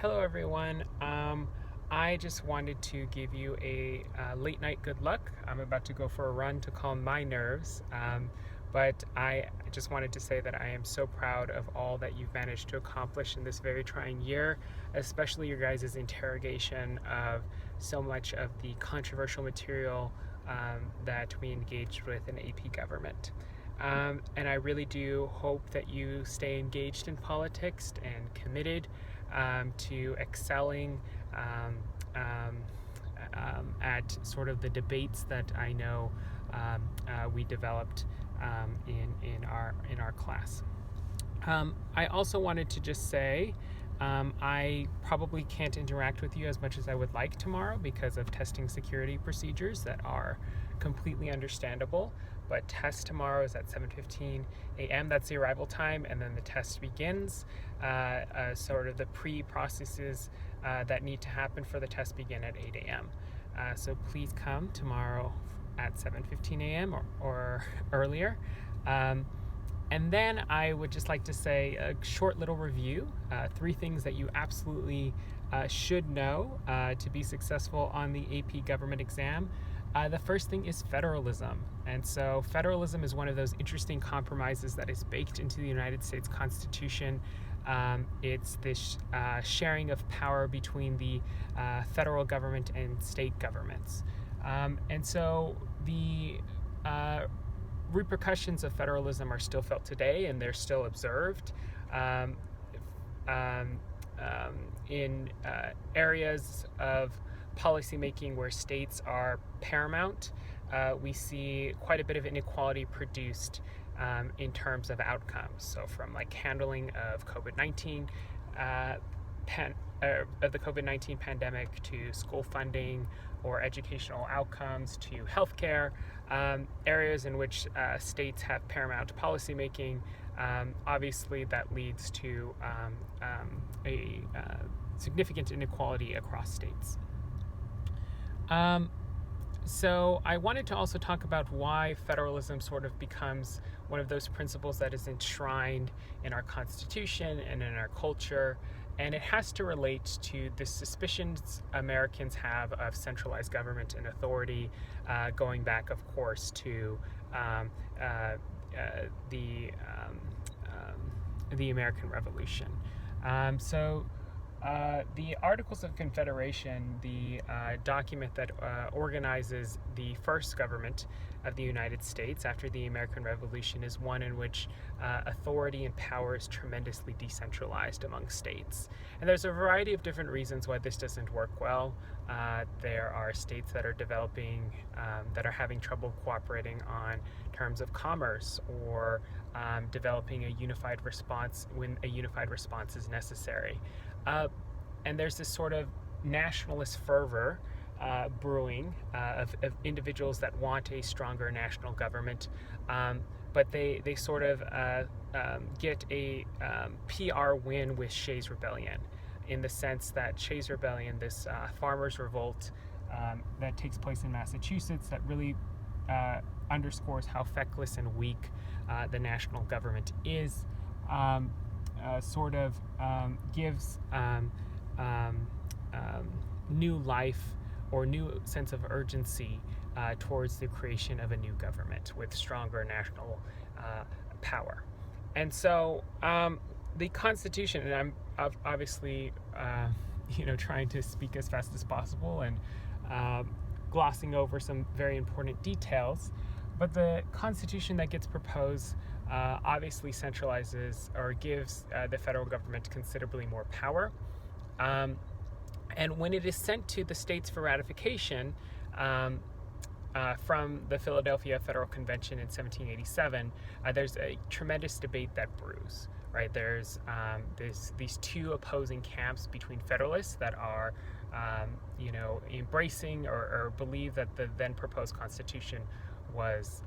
Hello everyone. I just wanted to give you a late night good luck. I'm about to go for a run to calm my nerves, but I just wanted to say that I am so proud of all that you've managed to accomplish in this very trying year, especially your guys' interrogation of so much of the controversial material that we engaged with in AP Government. And I really do hope that you stay engaged in politics and committed to excelling at sort of the debates that I know we developed in our class. I also wanted to just say I probably can't interact with you as much as I would like tomorrow because of testing security procedures that are completely understandable. But test tomorrow is at 7:15 a.m. That's the arrival time, and then the test begins. Sort of the pre-processes that need to happen for the test begin at 8 a.m. So please come tomorrow at 7:15 a.m. or earlier. And then I would just like to say a short little review, 3 things that you absolutely should know to be successful on the AP Government exam. The first thing is federalism. And so federalism is one of those interesting compromises that is baked into the United States Constitution. It's this sharing of power between the federal government and state governments. And so the repercussions of federalism are still felt today, and they're still observed in areas of policymaking where states are paramount. We see quite a bit of inequality produced in terms of outcomes. So from like handling of COVID-19, of the COVID-19 pandemic to school funding or educational outcomes to healthcare, areas in which states have paramount policymaking, obviously that leads to a significant inequality across states. So I wanted to also talk about why federalism sort of becomes one of those principles that is enshrined in our Constitution and in our culture, and it has to relate to the suspicions Americans have of centralized government and authority, going back, of course, to the American Revolution. The Articles of Confederation, the document that organizes the first government of the United States after the American Revolution, is one in which authority and power is tremendously decentralized among states. And there's a variety of different reasons why this doesn't work well. There are states that are developing, that are having trouble cooperating on terms of commerce or developing a unified response when a unified response is necessary. And there's this sort of nationalist fervor brewing of individuals that want a stronger national government, but they sort of get a PR win with Shays Rebellion, in the sense that Shays Rebellion, this farmers' revolt that takes place in Massachusetts, that really underscores how feckless and weak the national government is, sort of gives new life or new sense of urgency towards the creation of a new government with stronger national power. And so the Constitution, and I'm obviously trying to speak as fast as possible and glossing over some very important details, but the Constitution that gets proposed obviously centralizes or gives the federal government considerably more power. And when it is sent to the states for ratification from the Philadelphia Federal Convention in 1787, there's a tremendous debate that brews. Right, there's these two opposing camps between Federalists that are, embracing or believe that the then proposed Constitution was,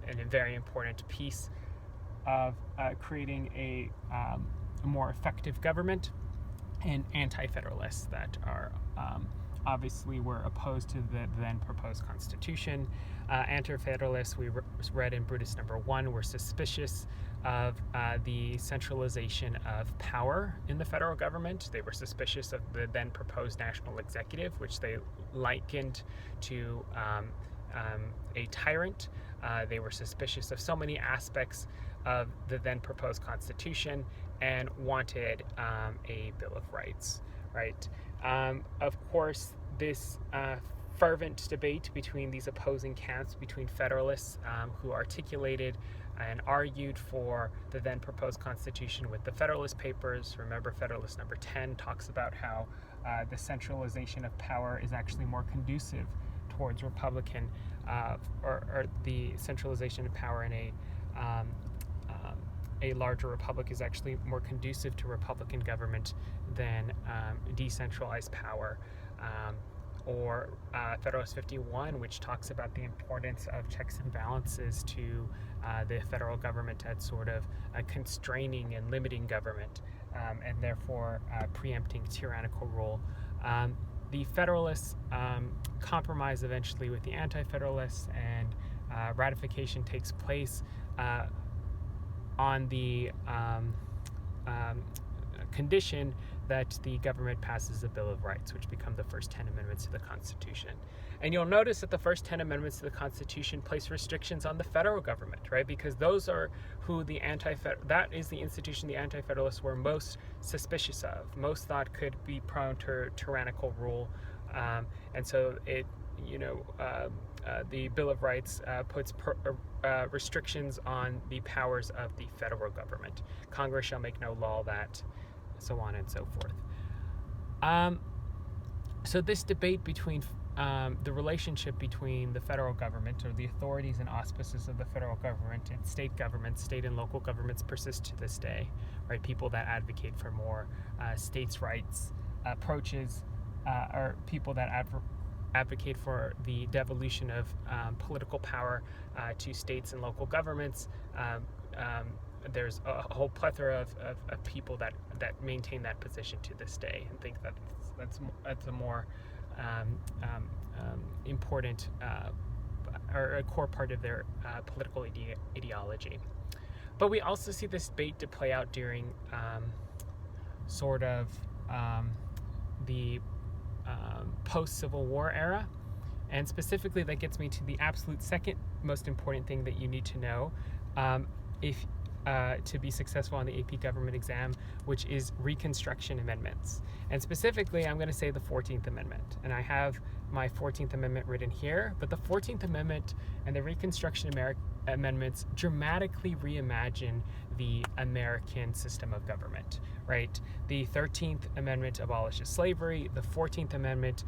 a very important piece of creating a more effective government, and anti-federalists that are obviously were opposed to the then proposed Constitution. Anti-federalists, we read in Brutus number 1, were suspicious of the centralization of power in the federal government. They were suspicious of the then proposed national executive, which they likened to a tyrant. They were suspicious of so many aspects of the then proposed Constitution and wanted a Bill of Rights, right? Of course, this fervent debate between these opposing camps, between Federalists who articulated and argued for the then proposed Constitution with the Federalist Papers. Remember, Federalist number 10 talks about how the centralization of power is actually more conducive towards Republican, or the centralization of power in a larger republic is actually more conducive to Republican government than decentralized power. Or Federalist 51, which talks about the importance of checks and balances to the federal government as sort of constraining and limiting government, and therefore preempting tyrannical rule. The Federalists compromise eventually with the Anti-Federalists, and ratification takes place on the condition that the government passes a Bill of Rights, which become the first 10 amendments to the Constitution. And you'll notice that the first 10 amendments to the Constitution place restrictions on the federal government, right? Because those are who that is the institution the Anti-Federalists were most suspicious of, most thought could be prone to tyrannical rule. And so the Bill of Rights puts restrictions on the powers of the federal government. Congress shall make no law that, so on and so forth. So this debate between the relationship between the federal government, or the authorities and auspices of the federal government, and state governments, state and local governments, persist to this day, right? People that advocate for more states' rights approaches, or people that advocate for the devolution of political power to states and local governments. There's a whole plethora of people that maintain that position to this day, and think that that's a more important or a core part of their political ideology. But we also see this debate to play out during the post-Civil War era, and specifically that gets me to the absolute second most important thing that you need to know to be successful on the AP government exam, which is Reconstruction amendments. And specifically, I'm going to say the 14th Amendment. And I have my 14th Amendment written here, but the 14th Amendment and the Reconstruction amendments dramatically reimagine the American system of government, right? The 13th Amendment abolishes slavery. The 14th Amendment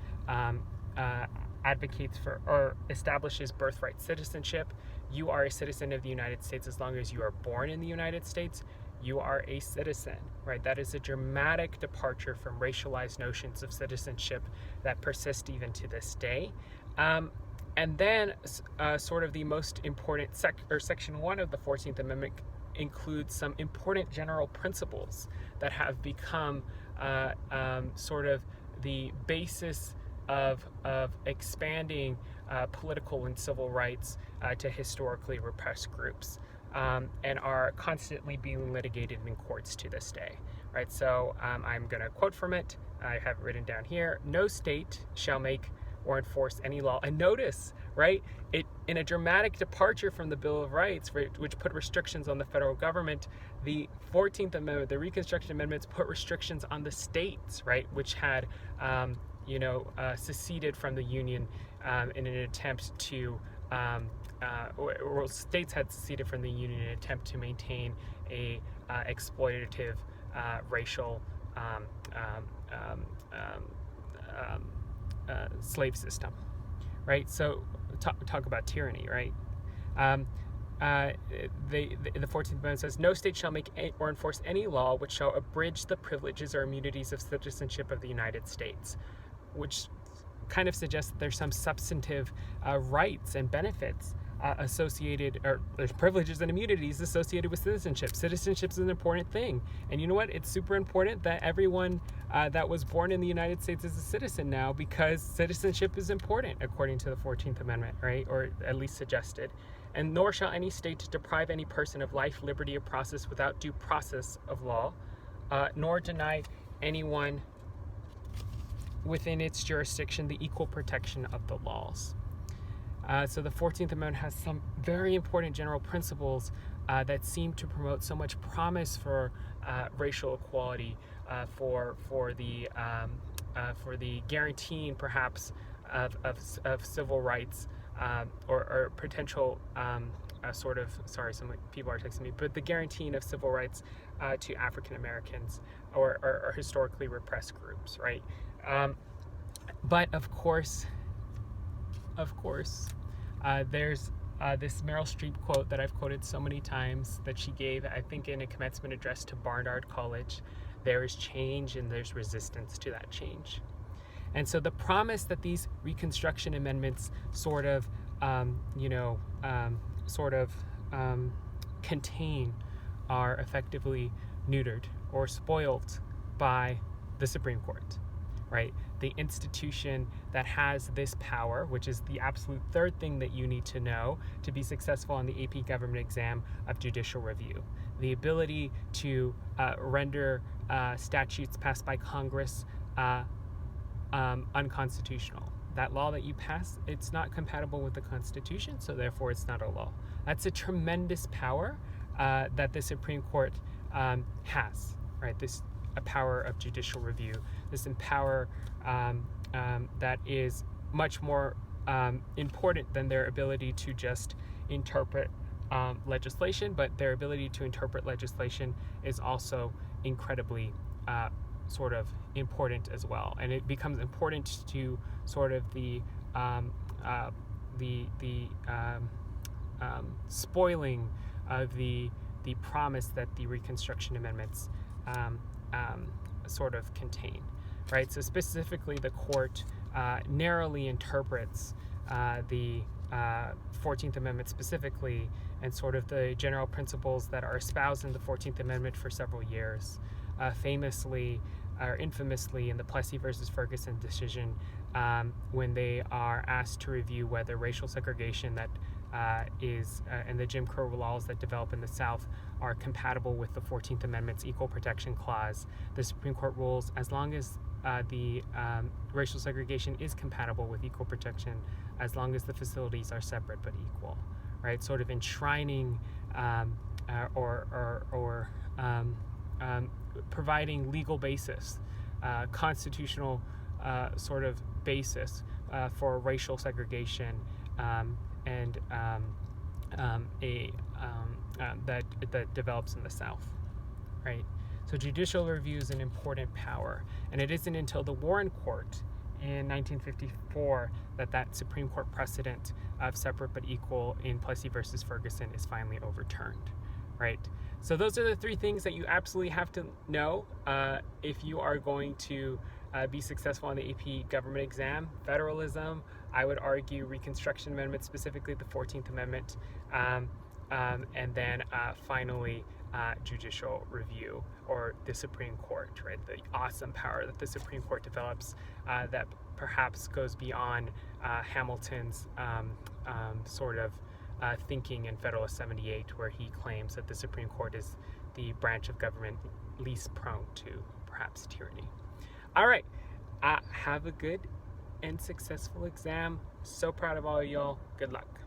advocates for or establishes birthright citizenship. You are a citizen of the United States as long as you are born in the United States. You are a citizen, right? That is a dramatic departure from racialized notions of citizenship that persist even to this day. And then sort of the most important Section 1 of the 14th Amendment includes some important general principles that have become sort of the basis of expanding political and civil rights to historically repressed groups, and are constantly being litigated in courts to this day, right? So I'm going to quote from it. I have it written down here. No state shall make or enforce any law. And notice, right, it in a dramatic departure from the Bill of Rights, right, which put restrictions on the federal government, the 14th Amendment, the Reconstruction Amendments, put restrictions on the states, right, which had seceded from the Union in an attempt to, or states had seceded from the Union in an attempt to maintain a exploitative racial slave system, right? So talk about tyranny, right? The 14th Amendment says, no state shall make or enforce any law which shall abridge the privileges or immunities of citizenship of the United States, which kind of suggests that there's some substantive rights and benefits associated, or there's privileges and immunities associated with citizenship. Citizenship is an important thing, and you know what? It's super important that everyone that was born in the United States as a citizen now, because citizenship is important according to the 14th Amendment, right? Or at least suggested. And nor shall any state deprive any person of life, liberty, or process without due process of law, nor deny anyone within its jurisdiction the equal protection of the laws. So the 14th Amendment has some very important general principles that seem to promote so much promise for racial equality, for the guaranteeing perhaps of civil rights, or potential some people are texting me, but the guaranteeing of civil rights to African Americans or historically repressed groups, right? But of course, there's this Meryl Streep quote that I've quoted so many times that she gave, I think, in a commencement address to Barnard College. There is change and there's resistance to that change. And so the promise that these Reconstruction amendments contain are effectively neutered or spoiled by the Supreme Court, right? The institution that has this power, which is the absolute third thing that you need to know to be successful on the AP government exam of judicial review. The ability to render statutes passed by Congress unconstitutional. That law that you pass, it's not compatible with the Constitution, so therefore it's not a law. That's a tremendous power that the Supreme Court has, right? This a power of judicial review, this power that is much more important than their ability to just interpret legislation, but their ability to interpret legislation is also incredibly important as well, and it becomes important to the spoiling of the promise that the Reconstruction Amendments contain, right? So specifically, the court narrowly interprets the 14th Amendment specifically, and the general principles that are espoused in the 14th Amendment for several years. Famously or infamously in the Plessy versus Ferguson decision, when they are asked to review whether racial segregation that and the Jim Crow laws that develop in the South are compatible with the 14th Amendment's Equal Protection Clause, the Supreme Court rules as long as the racial segregation is compatible with equal protection, as long as the facilities are separate but equal, right? Enshrining providing legal basis, constitutional basis for racial segregation, that develops in the South, right? So judicial review is an important power, and it isn't until the Warren Court in 1954 that Supreme Court precedent of separate but equal in Plessy versus Ferguson is finally overturned, right? So those are the three things that you absolutely have to know if you are going to be successful on the AP government exam. Federalism, I would argue Reconstruction Amendment, specifically the 14th Amendment, and then finally judicial review, or the Supreme Court, right? The awesome power that the Supreme Court develops that perhaps goes beyond Hamilton's thinking in Federalist 78, where he claims that the Supreme Court is the branch of government least prone to perhaps tyranny. All right, have a good and successful exam. So proud of all of y'all. Good luck.